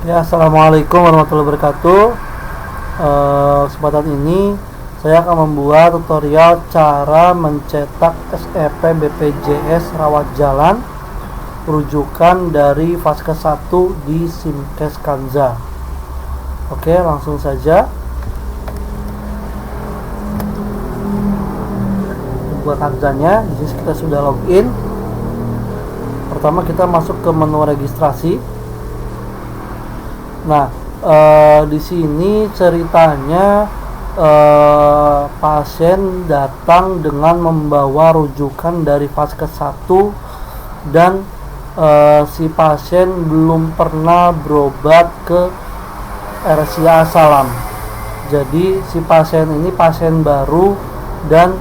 Ya, assalamualaikum warahmatullahi wabarakatuh. Kesempatan ini saya akan membuat tutorial cara mencetak SEP BPJS rawat jalan rujukan dari Vaskes 1 di Simkes Kanza. Oke, langsung saja. Buat Kanzanya, di sini kita sudah login. Pertama kita masuk ke menu registrasi. Nah, di sini ceritanya pasien datang dengan membawa rujukan dari Vaskes 1 dan si pasien belum pernah berobat ke RSIA Salam. Jadi si pasien ini pasien baru dan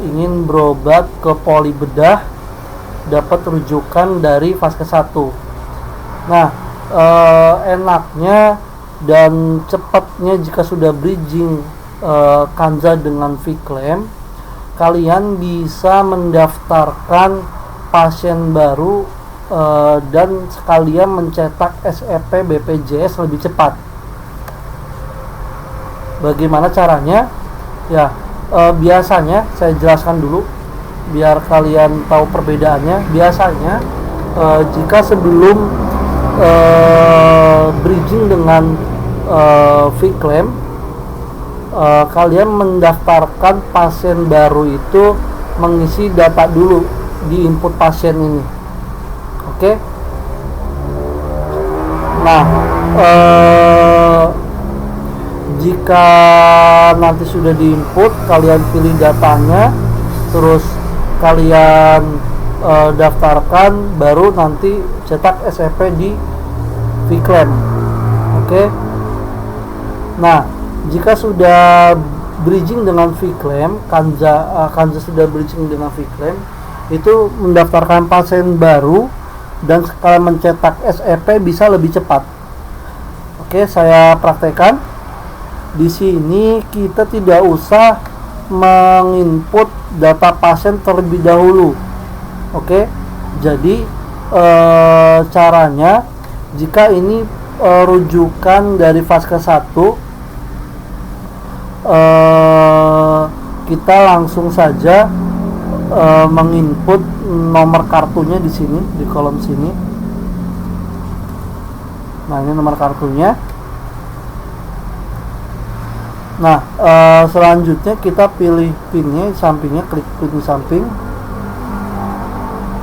ingin berobat ke poli bedah, dapat rujukan dari Vaskes 1. Nah, enaknya dan cepatnya jika sudah bridging Kanza dengan Vklaim, kalian bisa mendaftarkan pasien baru dan sekalian mencetak SEP BPJS lebih cepat. Bagaimana caranya? Ya, biasanya saya jelaskan dulu biar kalian tahu perbedaannya. Biasanya jika sebelum bridging dengan Vklaim, kalian mendaftarkan pasien baru itu mengisi data dulu di input pasien ini. Oke. Nah, jika nanti sudah diinput, kalian pilih datanya, terus kalian daftarkan, baru nanti cetak SEP di Vklaim. Oke. Nah, jika sudah bridging dengan Vklaim, Kanza sudah bridging dengan Vklaim, itu mendaftarkan pasien baru dan sekalian mencetak SEP bisa lebih cepat. Oke, saya praktekkan. Di sini kita tidak usah menginput data pasien terlebih dahulu. Oke, jadi caranya jika ini rujukan dari Vaskes 1, kita langsung saja menginput nomor kartunya di sini, di kolom sini. Nah, ini nomor kartunya. Nah, selanjutnya kita pilih pinnya di sampingnya, klik pin di samping.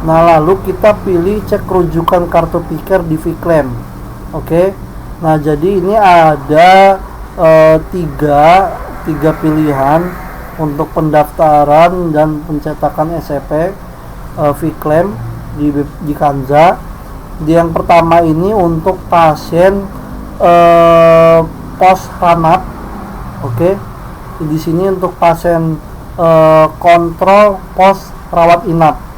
Nah, lalu kita pilih cek rujukan kartu piker di Vklaim. Oke. Nah, jadi ini ada tiga pilihan untuk pendaftaran dan pencetakan SEP Vklaim di Kanza. Yang pertama ini untuk pasien pos ranap. Oke. Di sini untuk pasien kontrol pos rawat inap.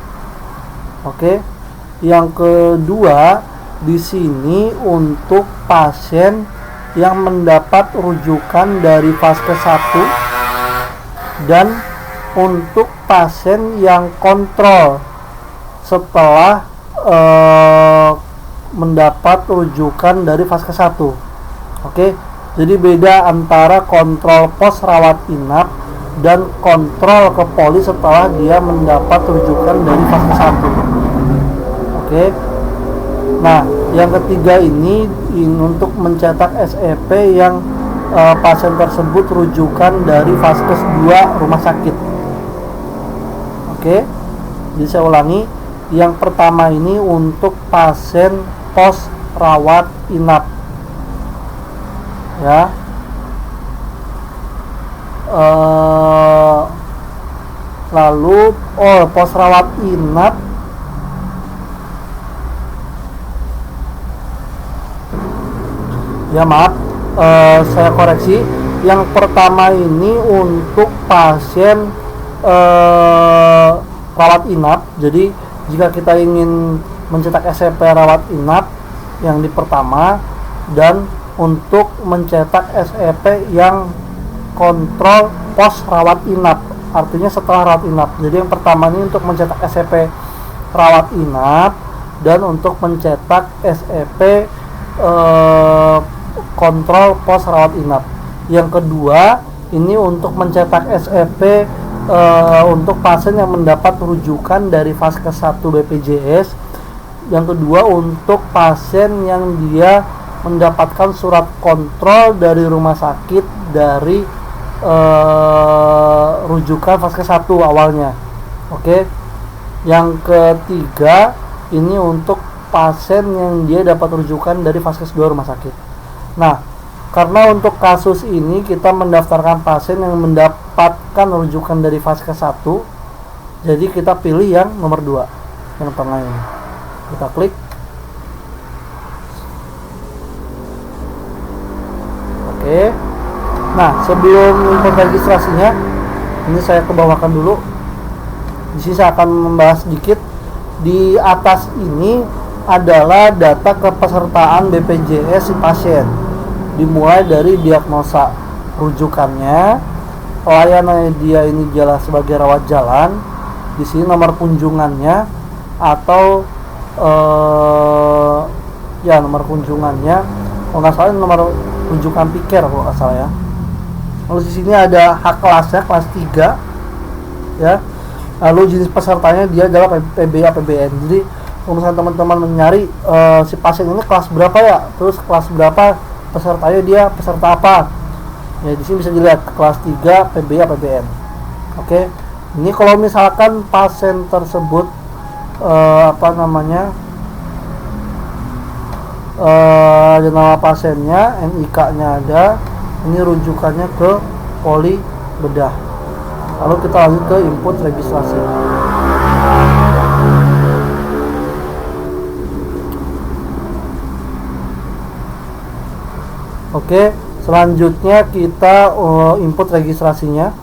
Oke. Yang kedua, di sini untuk pasien yang mendapat rujukan dari Vaskes 1 dan untuk pasien yang kontrol setelah mendapat rujukan dari Vaskes 1. Oke. Jadi beda antara kontrol pos rawat inap dan kontrol ke poli setelah dia mendapat rujukan dari Vaskes 1. Oke. Nah, yang ketiga ini untuk mencetak SEP yang pasien tersebut rujukan dari Vaskes 2 rumah sakit. Oke. Jadi saya ulangi, yang pertama ini untuk pasien pos rawat inap. Ya. Lalu pos rawat inap ya, maaf, saya koreksi. Yang pertama ini untuk pasien rawat inap. Jadi jika kita ingin mencetak SEP rawat inap yang di pertama, dan untuk mencetak SEP yang kontrol pos rawat inap, artinya setelah rawat inap. Jadi yang pertama ini untuk mencetak SEP rawat inap dan untuk mencetak SEP kontrol pos rawat inap. Yang kedua, ini untuk mencetak SEP untuk pasien yang mendapat rujukan dari Vaskes 1 BPJS. Yang kedua, untuk pasien yang dia mendapatkan surat kontrol dari rumah sakit dari rujukan Vaskes 1 awalnya. Oke. Yang ketiga, ini untuk pasien yang dia dapat rujukan dari Vaskes 2 rumah sakit. Nah, karena untuk kasus ini kita mendaftarkan pasien yang mendapatkan rujukan dari Vaskes 1, jadi kita pilih yang nomor 2, yang tengah ini. Kita klik. Oke. Nah, sebelum input registrasinya, ini saya kebawakan dulu. Di sini saya akan membahas sedikit. Di atas ini adalah data kepesertaan BPJS si pasien. Dimulai dari diagnosa rujukannya, pelayanannya dia ini jelas sebagai rawat jalan, di sini nomor kunjungannya atau nomor kunjungannya, kalau nggak salah nomor rujukan piker kalau nggak salah ya. Lalu di sini ada hak kelasnya, kelas 3 ya. Lalu jenis pesertanya dia adalah PBA PBN. Jadi kalau misalnya teman-teman mencari si pasien ini kelas berapa ya, terus kelas berapa pesertanya, dia peserta apa ya, di sini bisa dilihat kelas 3 PBA PBN. Oke. Ini kalau misalkan pasien tersebut ada nama pasiennya, NIK-nya ada, ini rujukannya ke Poli Bedah. Lalu kita lanjut ke input registrasi. Oke, selanjutnya kita input registrasinya.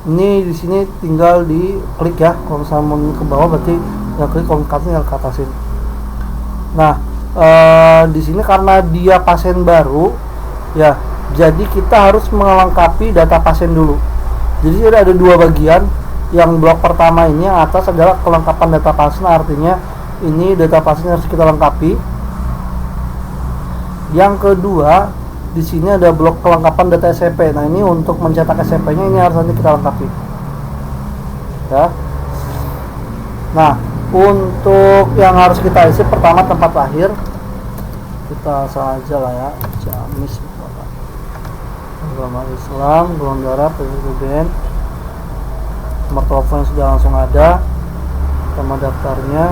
Ini di sini tinggal di klik ya. Kalau misalnya mau ke bawah berarti ya klik, kalau ke atas ke atasin. Nah, di sini karena dia pasien baru ya, jadi kita harus melengkapi data pasien dulu. Jadi ada 2 bagian. Yang blok pertama ini yang atas adalah kelengkapan data pasien, artinya ini data pasien harus kita lengkapi. Yang kedua, di sini ada blok kelengkapan data SCP. Nah, ini untuk mencetak SCP-nya ini harus nanti kita lengkapi. Ya. Nah, untuk yang harus kita isi pertama tempat lahir. Kita saja lah ya, Ciamis. Agama Islam, golongan darah, PBN. Nomor telepon yang sudah langsung ada. Nama daftarnya,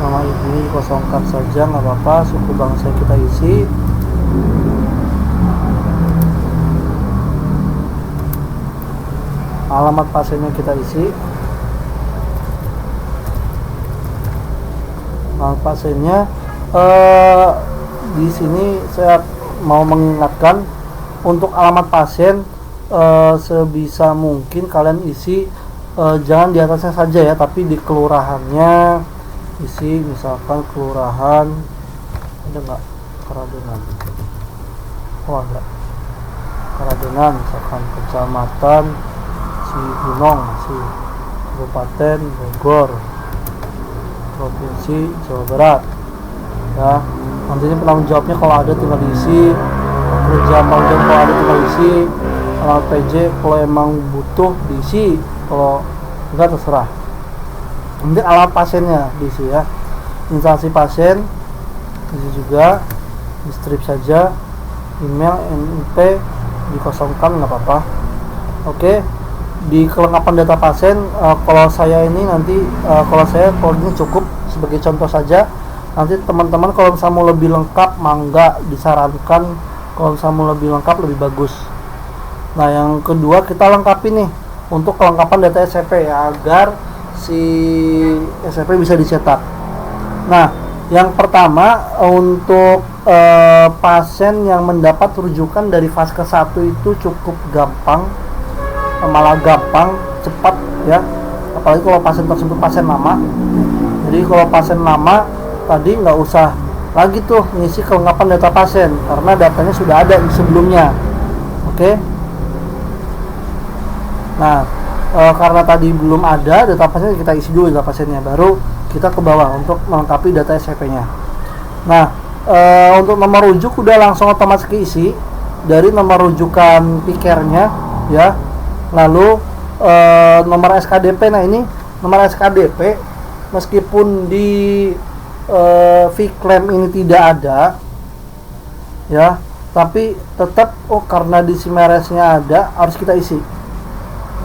nama ibu dikosongkan saja, nggak apa-apa. Suku bangsa kita isi. Alamat pasiennya kita isi. Alamat pasiennya di sini saya mau mengingatkan untuk alamat pasien sebisa mungkin kalian isi jangan di atasnya saja ya, tapi di kelurahannya isi, misalkan kelurahan ada nggak Keradenan, oh ada Keradenan, misalkan kecamatan Cigunong, Kabupaten Bogor, Provinsi Jawa Barat ya. Nanti ini penanggung jawabnya kalau ada tinggal diisi, kerja penanggung jawab kalau ada tinggal diisi, alamat PJ kalau emang butuh diisi, kalau enggak terserah. Nanti alamat pasiennya diisi ya, instansi pasien diisi juga, di strip saja, email NIP dikosongkan nggak apa-apa. Oke. Di kelengkapan data pasien, kalau saya ini nanti kalau ini cukup sebagai contoh saja. Nanti teman-teman kalau misalnya mau lebih lengkap, mangga disarankan kalau misalnya mau lebih lengkap lebih bagus. Nah, yang kedua kita lengkapi nih untuk kelengkapan data SCP ya, agar si SCP bisa dicetak. Nah, yang pertama untuk pasien yang mendapat rujukan dari Vaskes 1 itu cukup gampang, malah gampang, cepat ya, apalagi kalau pasien tersebut pasien lama. Jadi kalau pasien lama tadi nggak usah lagi tuh ngisi kelengkapan data pasien karena datanya sudah ada sebelumnya. Oke. Nah, karena tadi belum ada data pasien, kita isi dulu data pasiennya, baru kita ke bawah untuk melengkapi data SCP-nya. Nah, Untuk nomor rujuk udah langsung otomatis keisi dari nomor rujukan pikernya ya. Lalu nomor SKDP, nah ini nomor SKDP meskipun di Vclaim ini tidak ada ya, tapi tetap karena di Simeresnya ada, harus kita isi.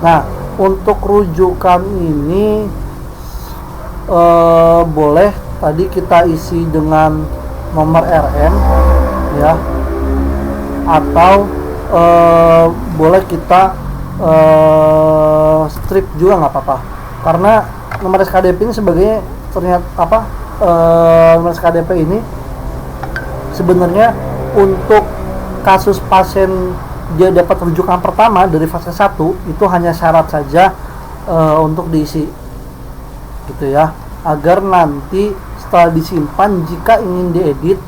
Nah, untuk rujukan ini boleh tadi kita isi dengan nomor RM ya, atau boleh kita strip juga nggak apa-apa, karena nomor SKDP ini sebagai ternyata nomor SKDP ini sebenarnya untuk kasus pasien dia dapat rujukan pertama dari fase 1 itu hanya syarat saja untuk diisi gitu ya, agar nanti setelah disimpan jika ingin diedit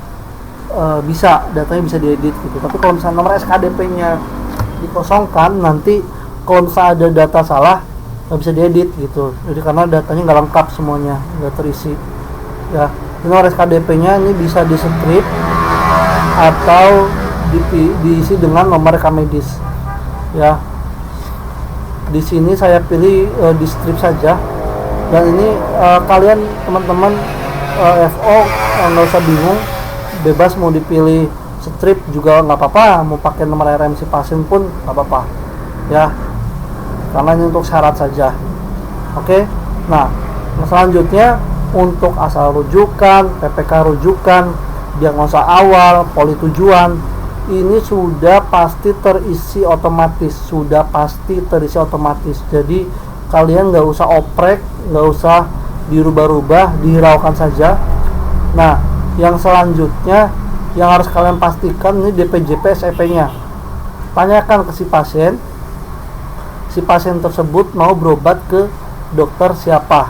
bisa, datanya bisa diedit gitu. Tapi kalau misalnya nomor SKDP-nya dikosongkan, nanti kalau misalnya ada data salah nggak bisa diedit gitu, jadi karena datanya nggak lengkap semuanya, nggak terisi ya. Nomor SKDP-nya ini bisa di strip atau diisi dengan nomor rekam medis ya. Di sini saya pilih di strip saja, dan ini kalian teman-teman FO nggak usah bingung, bebas mau dipilih strip juga nggak apa-apa, mau pakai nomor RM si pasien pun nggak apa-apa ya, karena ini untuk syarat saja. Oke. Nah, selanjutnya untuk asal rujukan, PPK rujukan, diagnosa awal, poli tujuan, ini sudah pasti terisi otomatis, jadi kalian nggak usah oprek, nggak usah dirubah-rubah, dihiraukan saja. Nah, yang selanjutnya yang harus kalian pastikan ini DPJP SEP-nya. Tanyakan ke si pasien tersebut mau berobat ke dokter siapa,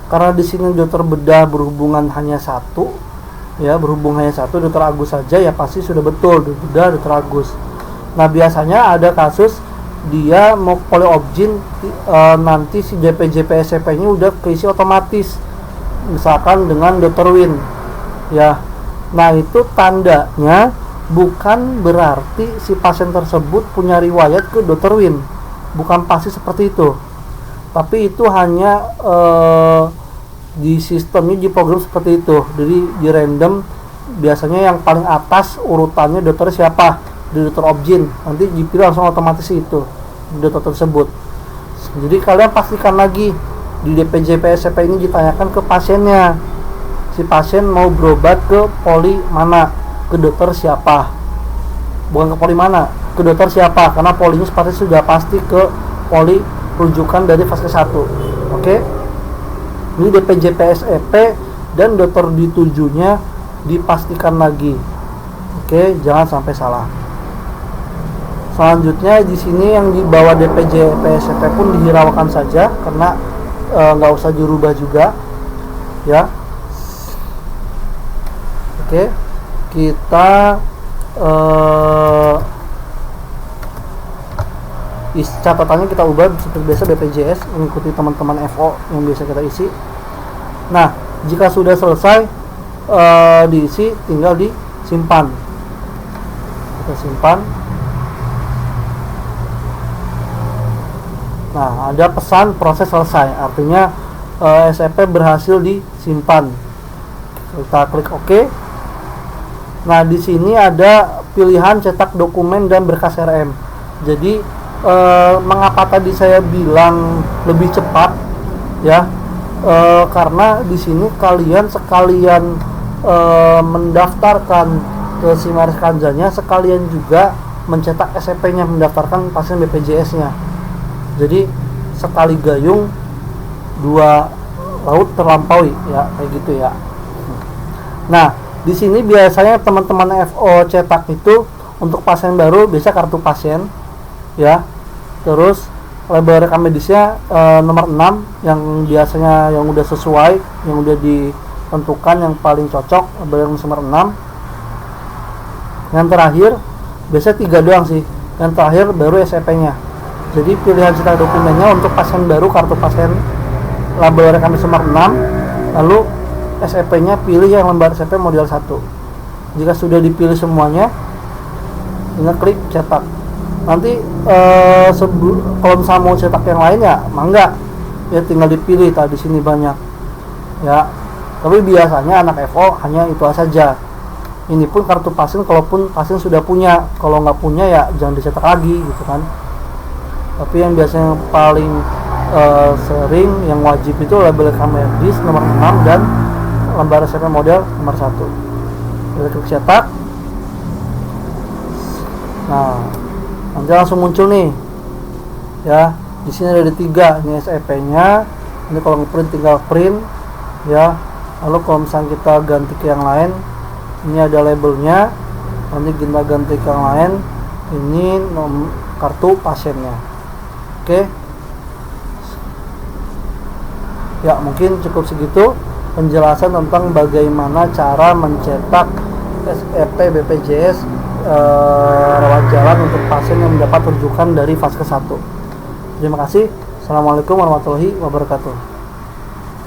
karena di sini dokter bedah berhubungan hanya satu ya, dokter Agus saja ya, pasti sudah betul bedah dokter Agus. Nah, biasanya ada kasus dia mau poliobjin, nanti si DPJP SEP-nya udah keisi otomatis, misalkan dengan dokter Win ya. Nah, itu tandanya bukan berarti si pasien tersebut punya riwayat ke dokter Win, bukan pasti seperti itu, tapi itu hanya di sistemnya, di program seperti itu. Jadi di random biasanya yang paling atas urutannya dokter siapa, di dokter objin, nanti dipilih langsung otomatis itu dokter tersebut. Jadi kalian pastikan lagi di DPJP SEP ini ditanyakan ke pasiennya, si pasien mau berobat ke poli mana, ke dokter siapa, bukan ke poli mana, ke dokter siapa, karena polinya sudah pasti ke poli rujukan dari fase 1. Oke. Ini DPJP SEP dan dokter ditujunya dipastikan lagi. Oke, jangan sampai salah. Selanjutnya di sini yang di bawah DPJP SEP pun dihiraukan saja, karena nggak usah dirubah juga ya. Oke, kita catatannya kita ubah seperti biasa BPJS, mengikuti teman-teman FO yang biasa kita isi. Nah, jika sudah selesai diisi, tinggal disimpan. Kita simpan. Nah, ada pesan proses selesai, artinya SEP berhasil disimpan. Kita klik OK. Nah, di sini ada pilihan cetak dokumen dan berkas RM. Jadi mengapa tadi saya bilang lebih cepat ya, karena di sini kalian sekalian mendaftarkan ke Simeres Kanjanya, sekalian juga mencetak SEP-nya, mendaftarkan pasien BPJS-nya. Jadi sekali gayung dua laut terlampaui ya, kayak gitu ya. Nah, di sini biasanya teman-teman FO cetak itu untuk pasien baru biasa kartu pasien ya, terus label rekam medisnya nomor 6 yang biasanya yang udah sesuai, yang udah ditentukan yang paling cocok, label yang nomor 6. Yang terakhir biasanya 3 doang sih, yang terakhir baru SEP-nya. Jadi pilihan cetak dokumennya untuk pasien baru kartu pasien label rekam medis nomor 6, lalu SEP-nya pilih yang lembar SEP model 1. Jika sudah dipilih semuanya, tinggal klik cetak. Nanti kalau misalnya mau cetak yang lain ya mangga, ya tinggal dipilih. Tadi di sini banyak ya, tapi biasanya anak FO hanya itu saja. Ini pun kartu pasien kalaupun pasien sudah punya, kalau nggak punya ya jangan dicetak lagi gitu kan. Tapi yang biasanya paling sering yang wajib itu label medis nomor 6 dan lembar resep model nomor 1. Kita klik cetak. Nah, nanti langsung muncul nih ya. Di sini ada 3, ini SEP-nya. Ini kalau ngeprint tinggal print ya. Lalu kalau misalnya kita ganti ke yang lain, ini ada labelnya. Nanti kita ganti ke yang lain, ini kartu pasiennya. Oke ya, mungkin cukup segitu penjelasan tentang bagaimana cara mencetak SEP BPJS rawat jalan untuk pasien yang mendapat rujukan dari Vaskes 1. Terima kasih. Assalamualaikum warahmatullahi wabarakatuh.